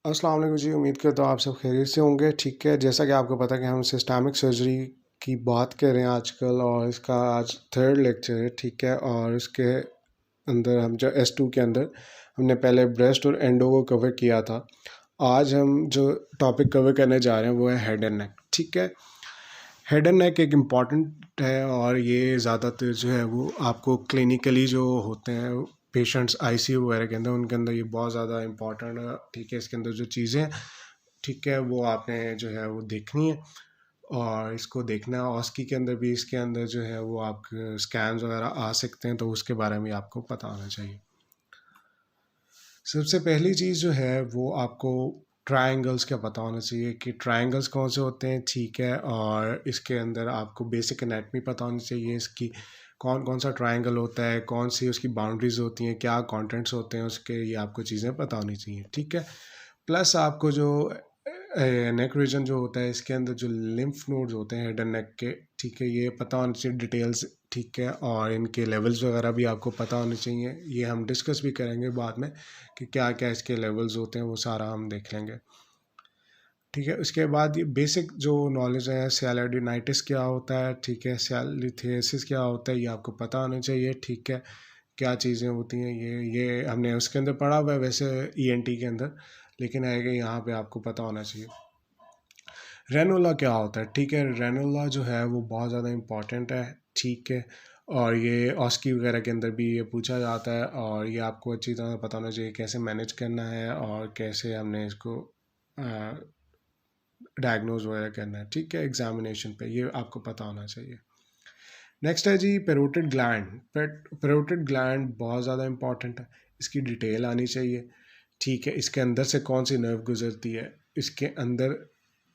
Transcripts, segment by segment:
अस्सलाम वालेकुम जी, उम्मीद करता हूँ आप सब खैरियत से होंगे। ठीक है, जैसा कि आपको पता है कि हम सिस्टमिक सर्जरी की बात कर रहे हैं आजकल और इसका आज थर्ड लेक्चर है। ठीक है, और इसके अंदर हम जो S2 के अंदर हमने पहले ब्रेस्ट और एंडो को कवर किया था। आज हम जो टॉपिक कवर करने जा रहे हैं वो है हेड एंड नेक। ठीक है, हेड एंड नेक एक इम्पॉर्टेंट है और ये ज़्यादातर जो है वो आपको क्लिनिकली जो होते हैं पेशेंट्स आईसीयू वगैरह के अंदर, उनके अंदर ये बहुत ज़्यादा इम्पॉर्टेंट है। ठीक है, इसके अंदर जो चीज़ें, ठीक है, वो आपने जो है वो देखनी है और इसको देखना है। ऑस्की के अंदर भी इसके अंदर जो है वो आप स्कैन्स वगैरह आ सकते हैं, तो उसके बारे में आपको पता होना चाहिए। सबसे पहली चीज़ जो है वो आपको ट्रायंगल्स का पता होना चाहिए कि ट्रायंगल्स कौन से होते हैं। ठीक है, और इसके अंदर आपको बेसिक एनाटमी पता होनी चाहिए, इसकी कौन कौन सा ट्रायंगल होता है, कौन सी उसकी बाउंड्रीज होती हैं, क्या कंटेंट्स होते हैं उसके, ये आपको चीज़ें पता होनी चाहिए। ठीक है, प्लस आपको जो नेक रीजन जो होता है इसके अंदर जो लिम्फ नोड्स होते हैं हेड एंड नेक के, ठीक है, ये पता होनी चाहिए डिटेल्स। ठीक है, और इनके लेवल्स वगैरह भी आपको पता होने चाहिए। ये हम डिस्कस भी करेंगे बाद में कि क्या क्या इसके लेवल्स होते हैं, वो सारा हम देख लेंगे। ठीक है, उसके बाद ये बेसिक जो नॉलेज है, सियालिडाइटिस क्या होता है, ठीक है, सियालिथियासिस क्या होता है, ये आपको पता होना चाहिए। ठीक है, क्या चीज़ें होती हैं, ये हमने उसके अंदर पढ़ा हुआ है वैसे ईएनटी के अंदर, लेकिन है कि यहाँ पे आपको पता होना चाहिए। रेनोला क्या होता है, ठीक है, रेनोला जो है वो बहुत ज़्यादा इम्पॉर्टेंट है। ठीक है, और ये ऑस्की वगैरह के अंदर भी ये पूछा जाता है और ये आपको अच्छी तरह पता होना चाहिए कैसे मैनेज करना है और कैसे हमने इसको डायग्नोज वगैरह करना है। ठीक है, एग्जामिनेशन पे ये आपको पता होना चाहिए। नेक्स्ट है जी पेरोटिड ग्लैंड। पेरोटिड ग्लैंड बहुत ज़्यादा इंपॉर्टेंट है, इसकी डिटेल आनी चाहिए। ठीक है, इसके अंदर से कौन सी नर्व गुजरती है, इसके अंदर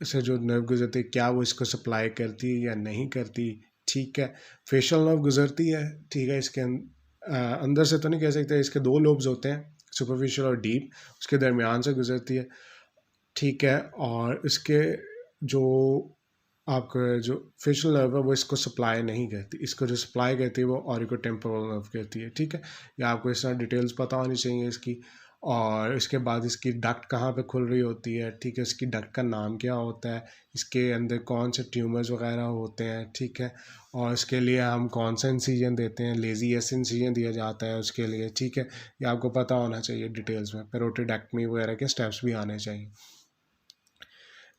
से जो नर्व गुजरती है क्या वो इसको सप्लाई करती है या नहीं करती। ठीक है, फेशियल नर्व गुजरती है। ठीक है, इसके अंदर से तो नहीं कह सकते, इसके दो लोब्स होते हैं, सुपरफिशियल और डीप, उसके दरमियान से गुजरती है। ठीक है, और इसके जो आपका जो फेशियल नर्व है वो इसको सप्लाई नहीं करती, इसको जो सप्लाई करती है वो ऑरिको टेम्पोरल नर्व करती है। ठीक है, ये आपको इस तरह डिटेल्स पता होनी चाहिए इसकी। और इसके बाद इसकी डक्ट कहाँ पे खुल रही होती है, ठीक है, इसकी डक्ट का नाम क्या होता है, इसके अंदर कौन से ट्यूमर्स वगैरह होते हैं। ठीक है, और इसके लिए हम कौन सा इंसीजन देते हैं, लेजी एस इंसीजन दिया जाता है उसके लिए। ठीक है, ये आपको पता होना चाहिए डिटेल्स में। पेरोटिडेक्टमी वगैरह के स्टेप्स भी आने चाहिए।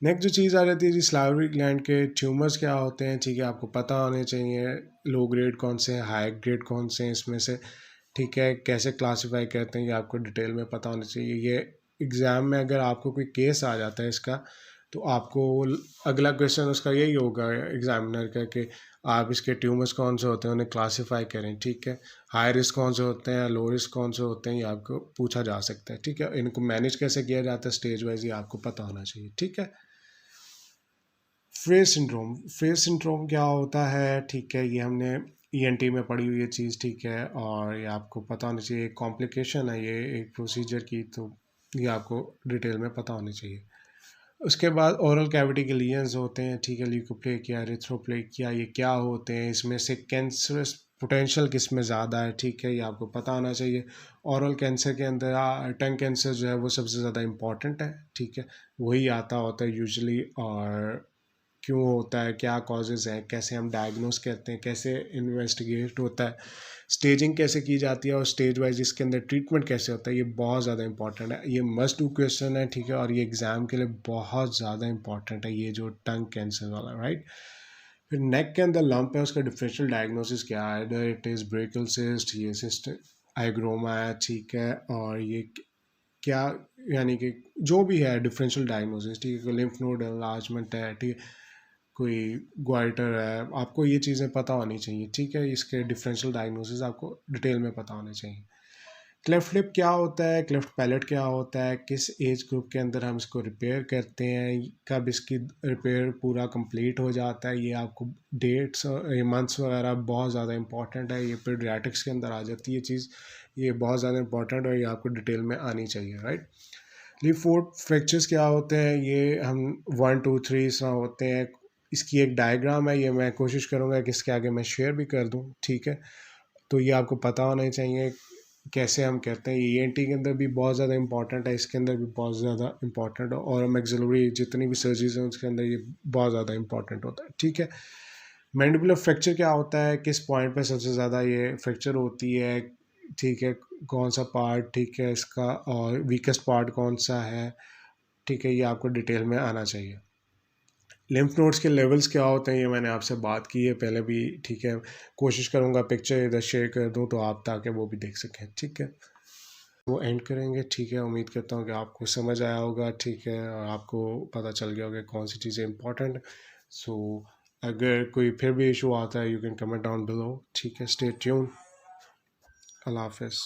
नेक्स्ट जो चीज़ आ जाती है जी सलाइवरी ग्लैंड के ट्यूमर्स क्या होते हैं। ठीक है, आपको पता होने चाहिए लो ग्रेड कौन से हैं, हाई ग्रेड कौन से हैं इसमें से। ठीक है, कैसे क्लासीफाई करते हैं ये आपको डिटेल में पता होना चाहिए। ये एग्ज़ाम में अगर आपको कोई केस आ जाता है इसका, तो आपको अगला क्वेश्चन उसका यही होगा एग्जामिनर का कि आप इसके ट्यूमर्स कौन से होते हैं उन्हें क्लासीफाई करें। ठीक है, हाई रिस्क कौन से होते हैं, लो रिस्क कौन से होते हैं, ये आपको पूछा जा सकता है। ठीक है, इनको मैनेज कैसे किया जाता है स्टेज वाइज, ये आपको पता होना चाहिए। ठीक है, फ्रेज सिंड्रोम। फ्रेज सिंड्रोम क्या होता है, ठीक है, ये हमने ईएनटी में पढ़ी हुई ये चीज़। ठीक है, और ये आपको पता होना चाहिए, एक कॉम्प्लिकेशन है ये एक प्रोसीजर की, तो ये आपको डिटेल में पता होनी चाहिए। उसके बाद ओरल कैविटी के लीजन्स होते हैं। ठीक है, ल्यूकोप्लेकिया, एरिथ्रोप्लेकिया, ये क्या होते हैं, इसमें से कैंसरस पोटेंशियल किस में ज़्यादा है। ठीक है, ये आपको पता होना चाहिए। ओरल कैंसर के अंदर टंग कैंसर जो है वो सबसे ज़्यादा इम्पॉर्टेंट है। ठीक है, वही आता होता है यूजुअली, और क्यों होता है, क्या कॉजेज़ हैं, कैसे हम डायग्नोस करते हैं, कैसे इन्वेस्टिगेट होता है, स्टेजिंग कैसे की जाती है और स्टेज वाइज इसके अंदर ट्रीटमेंट कैसे होता है, ये बहुत ज़्यादा इंपॉर्टेंट है। ये मस्ट डू क्वेश्चन है। ठीक है, और ये एग्ज़ाम के लिए बहुत ज़्यादा इंपॉर्टेंट है, ये जो टंग कैंसर वाला, राइट। फिर नेक के अंदर लंप है, उसका डिफरेंशियल डायग्नोसिस क्या है, इधर इट इज़ ब्रेकल सिस्ट, ये सिस्ट आइग्रोमा है। ठीक है, और ये क्या, यानी कि जो भी है डिफरेंशियल डायग्नोसिस। ठीक है, लिम्फ नोड एनलार्जमेंट है, ठीक है, कोई ग्वाइटर है, आपको ये चीज़ें पता होनी चाहिए। ठीक है, इसके डिफरेंशियल डायग्नोसिस आपको डिटेल में पता होने चाहिए। क्लेफ्ट लिप क्या होता है, क्लेफ्ट पैलेट क्या होता है, किस एज ग्रुप के अंदर हम इसको रिपेयर करते हैं, कब इसकी रिपेयर पूरा कंप्लीट हो जाता है, ये आपको डेट्स ये मंथ्स वगैरह बहुत ज़्यादा इंपॉर्टेंट है। ये पीडियाट्रिक्स के अंदर आ जाती है चीज़, ये बहुत ज़्यादा इंपॉर्टेंट है, ये आपको डिटेल में आनी चाहिए, राइट। लीफोर्ड फ्रैक्चर्स क्या होते हैं, ये हम 1 2 3 इस तरह होते हैं। इसकी एक डायग्राम है, ये मैं कोशिश करूँगा कि इसके आगे मैं शेयर भी कर दूँ। ठीक है, तो ये आपको पता होना चाहिए। कैसे हम कहते हैं, ईएनटी के अंदर भी बहुत ज़्यादा इंपॉर्टेंट है, इसके अंदर भी बहुत ज़्यादा इंपॉर्टेंट है, और मैक्सिलरी जितनी भी सर्जरीज हैं उसके अंदर ये बहुत ज़्यादा इंपॉर्टेंट होता है, ठीक है। मैंडिबुलर फ्रैक्चर क्या होता है, किस पॉइंट पे सबसे ज़्यादा ये फ्रैक्चर होती है, ठीक है, कौन सा पार्ट, ठीक है, इसका, और वीकेस्ट पार्ट कौन सा है, ठीक है, ये आपको डिटेल में आना चाहिए। लिम्फ नोड्स के लेवल्स क्या होते हैं ये मैंने आपसे बात की है पहले भी, ठीक है। कोशिश करूँगा पिक्चर इधर शेयर कर दूँ तो आप ताकि वो भी देख सकें, ठीक है। वो एंड करेंगे, ठीक है। उम्मीद करता हूँ कि आपको समझ आया होगा, ठीक है, और आपको पता चल गया होगा कौन सी चीज़ें इंपॉर्टेंट। सो अगर कोई फिर भी इशू आता है, you can comment down below, ठीक है। Stay tune. अल्लाह हाफिज़।